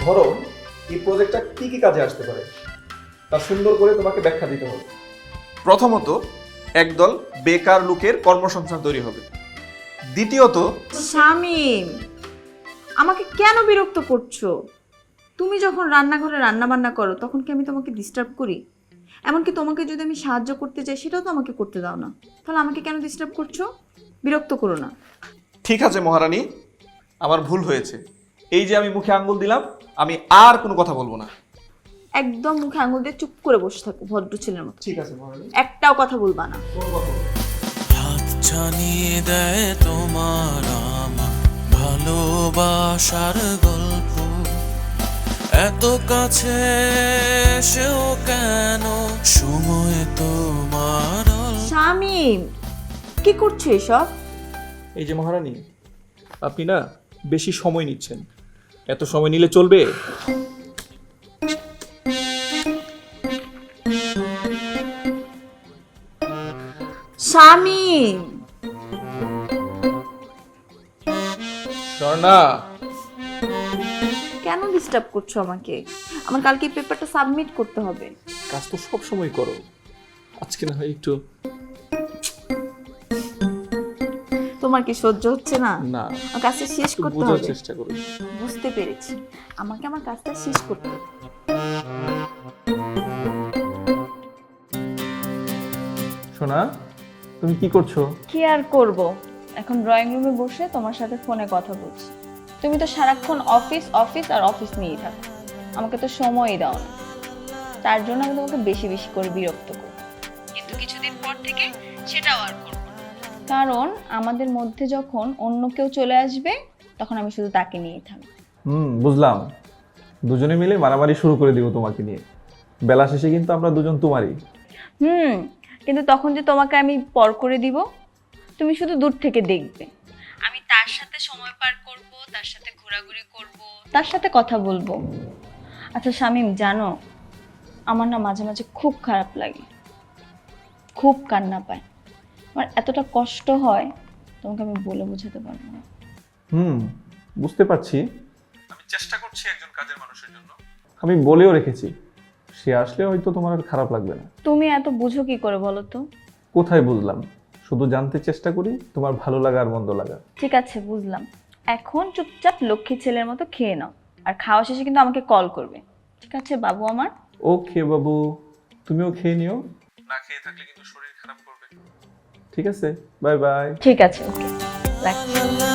ধরো এই প্রজেক্টটা কি কি কাজে আসতে পারে তা সুন্দর করে তোমাকে ব্যাখ্যা দিতে হবে। প্রথমত, একদল বেকার লোকের কর্মসংস্থান তৈরি হবে। দ্বিতীয়ত, শামীম, আমাকে কেন বিরক্ত করছো? তুমি যখন রান্নাঘরে রান্না বান্না করো তখন কি আমি তোমাকে ডিস্টার্ব করি? এমনকি তোমাকে যদি আমি সাহায্য করতে চাই সেটাও তো আমাকে করতে দাও না, তাহলে আমাকে কেন ডিস্টার্ব করছো? বিরক্ত করো না। ঠিক আছে মহারানী, আমার ভুল হয়েছে। এই যে আমি মুখে আঙ্গুল দিলাম, আমি আর কোনো কথা বলবো না। একদম মুখে আঙুল দিয়ে চুপ করে বসে থাকো ভদ্র ছেলের মতো। ঠিক আছে মহারানী, একটাও কথা বলবা না। কোনো কথা বলবো না। হাত ছানিয়ে দেয় তোমার আমার ভালোবাসার গল্প, এত কাছে এসেও কেন সময় তোমার অল্প। শামীম, কি করছো এসব? এই যে মহারানী, আপনি না বেশি সময় নিচ্ছেন। এত সময় নিলে চলবে? শামীম, স্বর্ণা, কেন ডিস্টার্ব করছো আমাকে? আমার কালকে পেপারটা সাবমিট করতে হবে। কাজ তো সব সময় করো, আজকে না হয় একটু। তোমার কি সহ্য হচ্ছে না? না, আমার কাজটা শেষ একটু করতে বোঝার হবে। চেষ্টা করো। বুঝতে পেরেছি, আমাকে আমার কাজটা শেষ করতে হবে। সোনা, তুমি কি করছো? কি আর করব, এখন ড্রয়িং রুমে বসে তোমার সাথে ফোনে কথা বলছি। তুমি তো সারাক্ষণ অফিস অফিস আর অফিস নিয়েই থাকো, আমাকে তো সময়ই দাও না। তার জন্য আমি তোমাকে বেশি বেশি করে বিরক্ত করি, কিন্তু কিছুদিন পর থেকে সেটাও আর করব না। কারণ আমাদের মধ্যে যখন অন্য কেউ চলে আসবে তখন আমি শুধু তাকে নিয়েই থাকবো। বুঝলাম। দুজনে মিলে মারামারি শুরু করে দিব তোমাকে নিয়ে। বেলা শেষে কিন্তু আমরা দুজন তোমারই। কিন্তু তখন যে তোমাকে আমি পর করে দিব, তুমি শুধু দূর থেকে দেখবে। আমি তার সাথে সময় পার করব, তার সাথে ঘোরাঘুরি করব, তার সাথে কথা বলবো। আচ্ছা শামীম, জানো আমার না মাঝে মাঝে খুব খারাপ লাগে, খুব কান্না পায়। আমার এতটা কষ্ট হয় তোমাকে আমি বলে বোঝাতে পারবো না। বুঝতে পারছি। আমি চেষ্টা করছি একজন কাজের মানুষের জন্য। আমি বলেও রেখেছি, সে আসলে হয়তো তোমার আর খারাপ লাগবে না। তুমি এত বুঝো কি করে বলো তো? কোথায় বুঝলাম, শুধু জানতে চেষ্টা করি তোমার ভালো লাগা আর মন্দ লাগা। ঠিক আছে, বুঝলাম। এখন চুপচাপ লক্ষ্মী ছেলের মতো খেয়ে নাও, আর খাওয়া শেষে কিন্তু আমাকে কল করবে। ঠিক আছে বাবু আমার? ওকে বাবু, তুমিও খেয়ে নিও। না খেয়ে থাকলে কিন্তু শরীর খারাপ করবে। ঠিক আছে, বাই বাই। ঠিক আছে, ওকে, রাখছি।